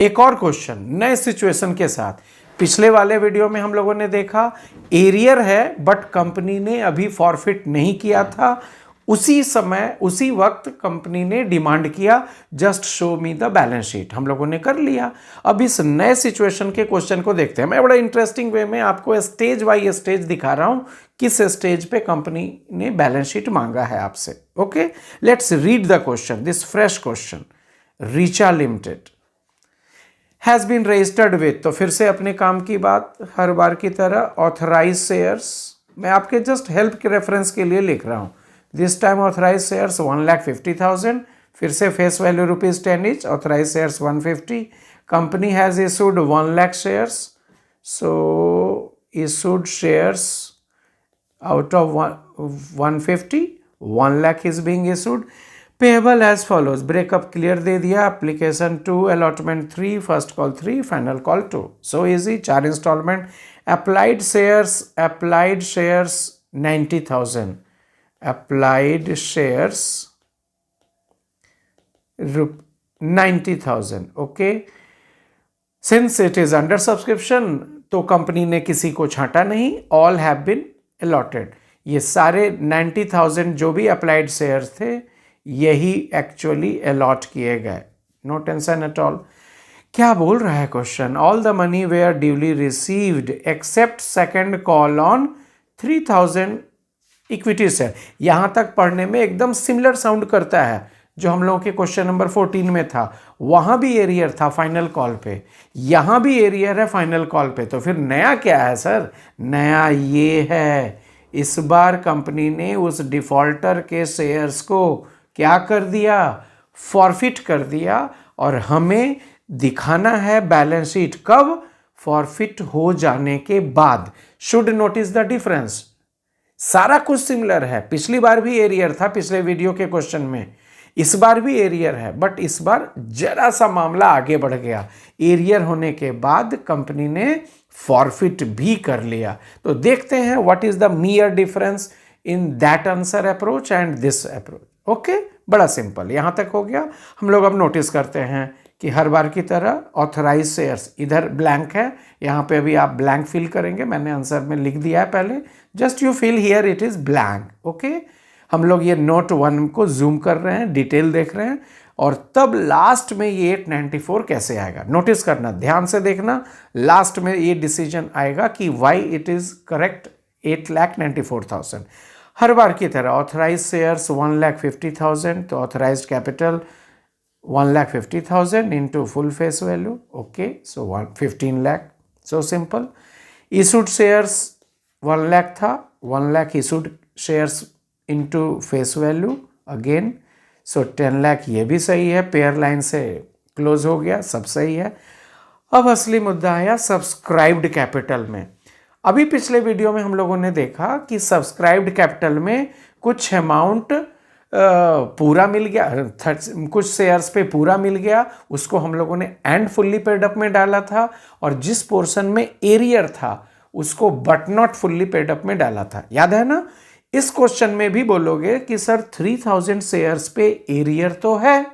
एक और क्वेश्चन नए सिचुएशन के साथ। पिछले वाले वीडियो में हम लोगों ने देखा एरियर है बट कंपनी ने अभी फॉरफिट नहीं किया था, उसी समय उसी वक्त कंपनी ने डिमांड किया just show me the balance sheet, हम लोगों ने कर लिया। अब इस नए सिचुएशन के क्वेश्चन को देखते हैं। मैं बड़ा इंटरेस्टिंग वे में आपको स्टेज बाय स्टेज दिखा रहा हूं किस स्टेज पे कंपनी ने बैलेंस शीट मांगा है आपसे। Okay, let's read the question, this fresh question. Richa limited has been registered with, तो फिर से अपने काम की बात हर बार की तरह, ऑथराइज शेयर्स, मैं आपके जस्ट हेल्प के रेफरेंस के लिए लिख रहा हूं। दिस टाइम ऑथराइज शेयर्स 1,50,000, फिर से face value ₹10 each, authorise shares 150, company has issued 1 lakh shares, so issued shares out of 150, 1 lakh is being issued. Payable as follows, breakup clear दे दिया, application 2, allotment 3, first call 3, final call 2. So easy, 4 installment. Applied shares 90,000, applied shares 90,000. okay, since it is under subscription तो company ने किसी को छांटा नहीं, all have been allotted. ये सारे 90,000 जो भी अप्लाइड शेयर्स थे यही एक्चुअली अलॉट किए गए, नो टेंशन एट ऑल। क्या बोल रहा है question? All the money were duly received except second call on 3,000 equity share. यहां तक पढ़ने में एकदम सिमिलर साउंड करता है जो हम लोगों के क्वेश्चन नंबर 14 में था। वहां भी एरियर था फाइनल कॉल पे, यहां भी एरियर है फाइनल कॉल पे। तो फिर नया क्या है सर? नया ये है, इस बार कंपनी ने उस डिफॉल्टर के शेयर्स को क्या कर दिया? फॉरफिट कर दिया, और हमें दिखाना है बैलेंस शीट कब? फॉरफिट हो जाने के बाद। शुड नोटिस द डिफरेंस, सारा कुछ सिमिलर है। पिछली बार भी एरियर था पिछले वीडियो के क्वेश्चन में, इस बार भी एरियर है, बट इस बार जरा सा मामला आगे बढ़ गया। एरियर होने के बाद कंपनी ने फॉरफिट भी कर लिया। तो देखते हैं what is the मियर difference in that answer approach and this approach. Okay, बड़ा सिंपल, यहां तक हो गया। हम लोग अब नोटिस करते हैं कि हर बार की तरह ऑथराइज शेयर्स इधर ब्लैंक है, यहां पे अभी आप ब्लैंक फिल करेंगे, मैंने आंसर में लिख दिया है पहले, just you fill here it is blank. Okay, हम लोग ये नोट 1 को जूम कर रहे हैं, डिटेल देख रहे हैं, और तब लास्ट में ये 894 कैसे आएगा नोटिस करना, ध्यान से देखना। लास्ट में ये डिसीजन आएगा कि वाई इट इज करेक्ट 8,94,000। हर बार की तरह ऑथराइज शेयर्स 1,50,000, तो authorise capital 1,50,000 into full face value. Okay, so 15 lakh, so simple. Issued shares 1 lakh था, 1 lakh issued shares into face value again, so 10 lakh, ये भी सही है, पेयर लाइन से क्लोज हो गया, सब सही है। अब असली मुद्दा आया सब्सक्राइब्ड कैपिटल में। अभी पिछले वीडियो में हम लोगों ने देखा कि सब्सक्राइब्ड कैपिटल में कुछ अमाउंट पूरा मिल गया, कुछ शेयर्स पे पूरा मिल गया, उसको हम लोगों ने एंड फुल्ली पेड अप में डाला था, और जिस पोर्शन में एरियर था उसको but not fully paid up में डाला था, याद है ना? इस क्वेश्चन में भी बोलोगे कि सर 3,000 शेयर्स पे एरियर तो है,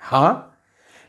हाँ,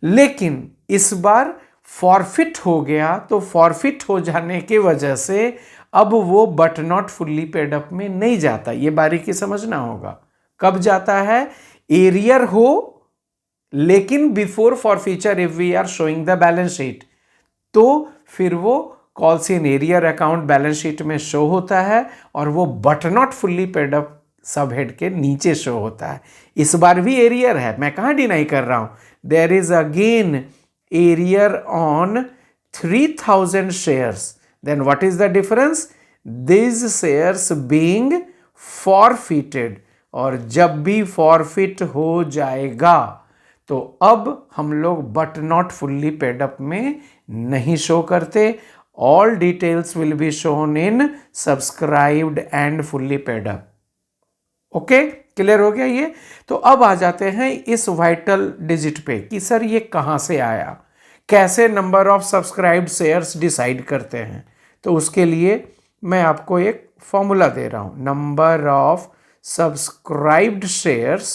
लेकिन इस बार फॉरफिट हो गया, तो फॉरफिट हो जाने की वजह से अब वो but not fully paid up में नहीं जाता। ये बारीकी समझना होगा। कब जाता है? एरियर हो लेकिन before forfeiture if we are showing the balance sheet, तो फिर वो calls in arrear account balance sheet में शो होता है, और वो but not fully paid up sub head के नीचे शो होता है। इस बार भी एरियर है, मैं कहां डिनाई कर रहा हूं। There is again arrear on 3,000 shares, then what is the difference? This shares being forfeited, और जब भी फॉरफिट हो जाएगा तो अब हम लोग but not fully paid up में नहीं शो करते। All details will be shown in subscribed and fully paid up. Okay, clear हो गया ये? तो अब आ जाते हैं इस वाइटल डिजिट पे कि सर ये कहां से आया, कैसे number of subscribed shares decide करते हैं। तो उसके लिए मैं आपको एक फॉर्मूला दे रहा हूं, नंबर ऑफ सब्सक्राइब्ड शेयर्स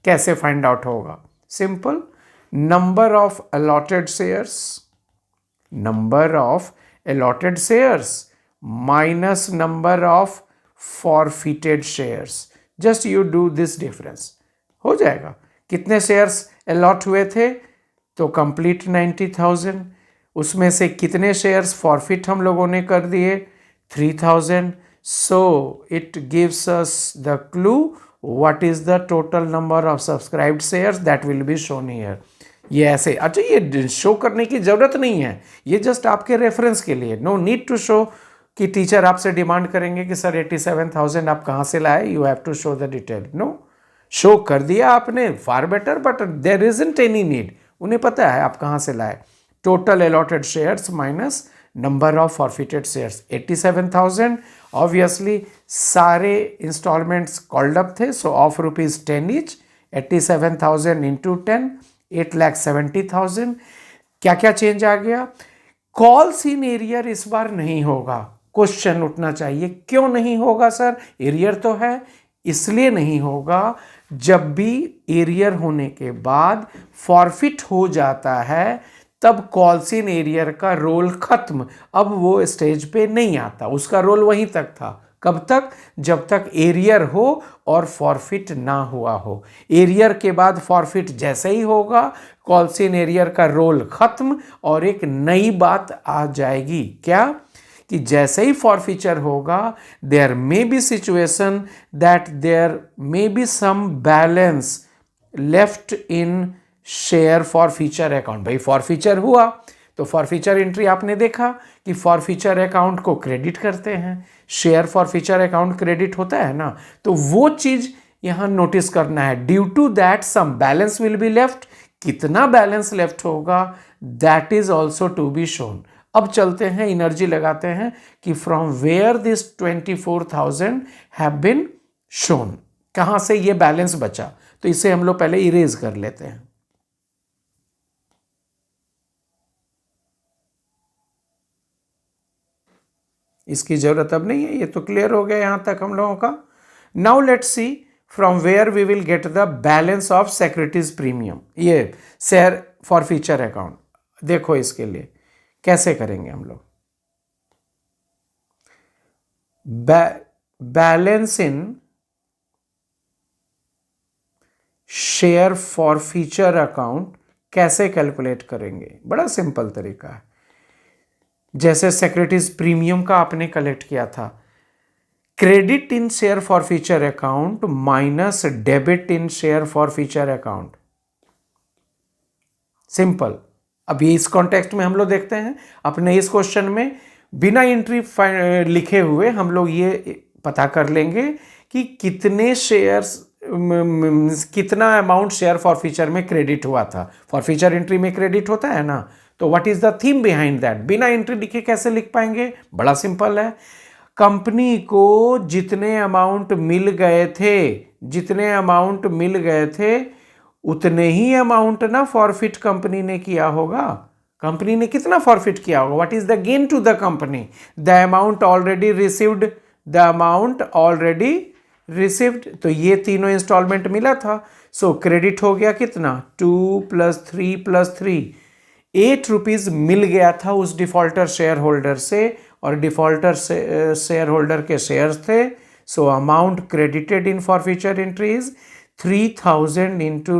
कैसे फाइंड आउट होगा। Simple, number of allotted shares, number of allotted shares minus number of forfeited shares. Just you do this difference. हो जाएगा. कितने शेयर्स अलॉट हुए थे? तो कंप्लीट 90,000. उसमें से कितने शेयर्स फॉरफिट हम लोगों ने कर दिए? 3,000. So it gives us the clue what is the total number of subscribed shares that will be shown here. ये ऐसे, अच्छा ये शो करने की ज़रूरत नहीं है, ये जस्ट आपके रेफरेंस के लिए. नो नीड टू शो कि टीचर आपसे डिमांड करेंगे कि सर 87,000 आप कहाँ से लाए, you have to show the detail. No, show कर दिया आपने, far better, but there isn't any need. उन्हें पता है आप कहाँ से लाए. Total allotted shares minus number of forfeited shares 87,000. Obviously सारे इंस्टॉलमेंट्स कॉल्ड अप थे, सो ऑफ ₹10 ईच. 87,000 इंटू 10, 8,70,000. क्या क्या चेंज आ गया? कॉल्स इन एरियर इस बार नहीं होगा. क्वेश्चन उठना चाहिए, क्यों नहीं होगा सर? एरियर तो है. इसलिए नहीं होगा, जब भी एरियर होने के बाद फॉरफिट हो जाता है तब कॉल्स इन एरियर का रोल खत्म. अब वो स्टेज पे नहीं आता, उसका रोल वहीं तक था. कब तक? जब तक एरियर हो और फॉरफिट ना हुआ हो. एरियर के बाद फॉरफिट जैसे ही होगा, कॉल्स इन एरियर का रोल खत्म और एक नई बात आ जाएगी. क्या? कि जैसे ही फॉरफिचर होगा, there may be situation that there may be some balance left in share forfeiture account. भाई फॉरफिचर हुआ तो फॉरफिचर एंट्री आपने देखा कि फॉरफिचर अकाउंट को क्रेडिट करते हैं. शेयर फॉरफिचर अकाउंट क्रेडिट होता है ना, तो वो चीज यहां नोटिस करना है. Due to that some balance will be left. कितना बैलेंस लेफ्ट होगा, that is also to be shown. अब चलते हैं, एनर्जी लगाते हैं कि from where this 24,000 have been shown. कहां से ये बैलेंस बचा? तो इसे हम लोग पहले इरेज कर लेते हैं. इसकी जरूरत अब नहीं है, ये तो क्लियर हो गया यहां तक हम लोगों का. Now let's see from where we will get the balance of securities premium. ये शेयर फॉरफिचर अकाउंट, देखो इसके लिए कैसे करेंगे हम लोग. Balance in share forfeiture account कैसे कैलकुलेट करेंगे? बड़ा सिंपल तरीका है. जैसे सिक्योरिटीज प्रीमियम का आपने कलेक्ट किया था, credit in share forfeiture account minus debit in share forfeiture account. Simple. अभी इस कॉन्टेक्स्ट में हम लोग देखते हैं अपने इस क्वेश्चन में बिना एंट्री लिखे हुए हम लोग ये पता कर लेंगे कि कितने शेयर्स, कितना अमाउंट शेयर फॉरफिचर में क्रेडिट हुआ था. फॉरफिचर एंट्री में क्रेडिट होता है ना, तो what is the theme behind that? बिना एंट्री लिखे कैसे लिख पाएंगे? बड़ा सिंपल है. कंपनी को जितने अमाउंट मिल गए थे, जितने अमाउंट मिल गए थे उतने ही अमाउंट ना फॉरफिट कंपनी ने किया होगा. कंपनी ने कितना फॉरफिट किया होगा? What is the gain to the company? The amount already received, the amount already received. तो ये तीनों इंस्टॉलमेंट मिला था, सो क्रेडिट हो गया कितना? 2 + 3 + 3, ₹8 मिल गया था उस डिफॉल्टर शेयर होल्डर से, और डिफॉल्टर शेयर होल्डर के शेयर्स थे. So amount credited in forfeiture entry is 3,000 into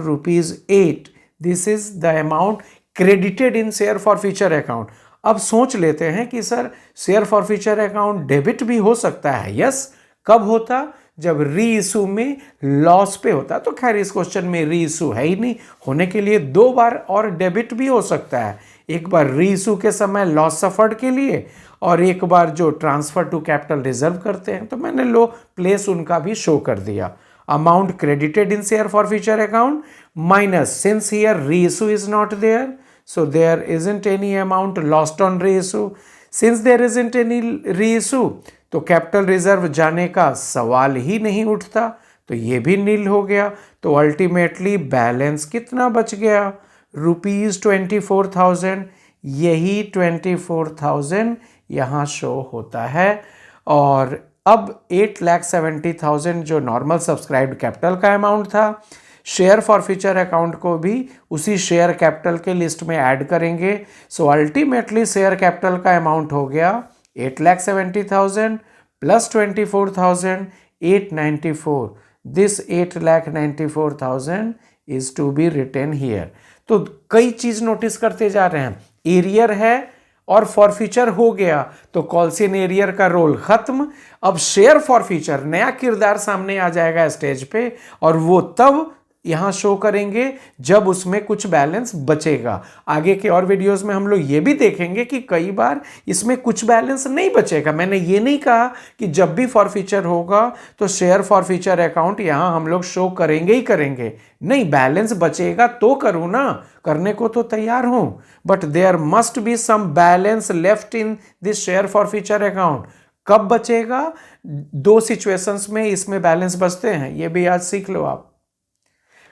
₹8. This is the amount credited in share forfeiture account. अब सोच लेते हैं कि sir share forfeiture account debit भी हो सकता है. यस. कब होता? जब री इशू में लॉस पे होता. तो खैर इस क्वेश्चन में री इशू है ही नहीं, होने के लिए 2 बार और डेबिट भी हो सकता है. एक बार री इशू के समय लॉस सफर्ड के लिए, और एक बार जो ट्रांसफर टू कैपिटल रिजर्व करते हैं. तो मैंने लो प्लेस उनका भी शो कर दिया. Amount credited in share forfeiture account minus, since here reissue is not there, so there isn't any amount lost on reissue. Since there isn't any reissue, तो capital reserve जाने का सवाल ही नहीं उठता, तो ये भी नील हो गया. तो अल्टीमेटली बैलेंस कितना बच गया? ₹24,000. यही 24,000 यहाँ शो होता है. और अब 8,70,000 जो नॉर्मल सब्सक्राइब्ड कैपिटल का अमाउंट था, शेयर फॉरफीचर अकाउंट को भी उसी शेयर कैपिटल के लिस्ट में ऐड करेंगे। सो अल्टीमेटली शेयर कैपिटल का अमाउंट हो गया 8,70,000 plus 24,894। This 8,94,000 is to be written here. तो कई चीज नोटिस करते जा रहे हैं, एरियर है और फॉरफीचर हो गया तो कॉल्सियन एरियर का रोल खत्म। अब शेयर फॉरफीचर नया किरदार सामने आ जाएगा स्टेज पे, और वो तब यहां शो करेंगे जब उसमें कुछ बैलेंस बचेगा। आगे के और वीडियोस में हम लोग ये भी देखेंगे कि कई बार इसमें कुछ बैलेंस नहीं बचेगा। मैंने ये नहीं कहा कि जब भी फॉरफीचर होगा तो शेयर फॉरफीचर अकाउंट यहां हम लोग शो करेंगे ही करेंगे, नहीं, बैलेंस बचेगा तो करूं ना, करने को तो तैयार हूं, but there must be some balance left in this share forfeiture account. कब बचेगा? दो सिचुएशंस में इसमें बैलेंस बचते हैं, ये भी आज सीख लो आप।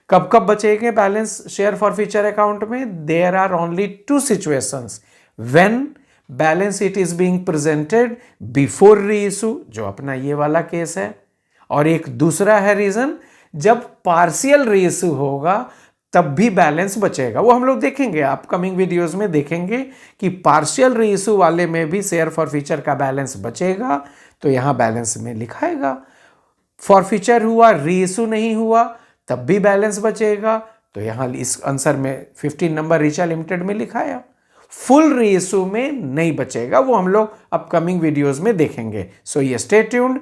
कब कब बचेंगे बैलेंस शेयर फॉरफीचर अकाउंट में? There are only two situations, when balance it is being presented before reissue, जो अपना ये वाला केस है, और एक दूसरा है रीजन जब पार्शियल रीइश्यू होगा तब भी बैलेंस बचेगा। वो हम लोग देखेंगे, अपकमिंग वीडियोस में देखेंगे कि पार्शियल रीइश्यू वाले में भी शेयर फॉरफीचर का बैलेंस बचेगा, तो यहां बैलेंस में लिखाएगा। फॉरफीचर हुआ, रीइश्यू नहीं हुआ, तब भी बैलेंस बचेगा, तो यहां इस आंसर में 15 नंबर रीचा लिमिटेड में लिखाया। फुल रीइश्यू में नहीं बचेगा, वो हम लोग अपकमिंग वीडियोस में देखेंगे। सो ये स्टे ट्यून्ड।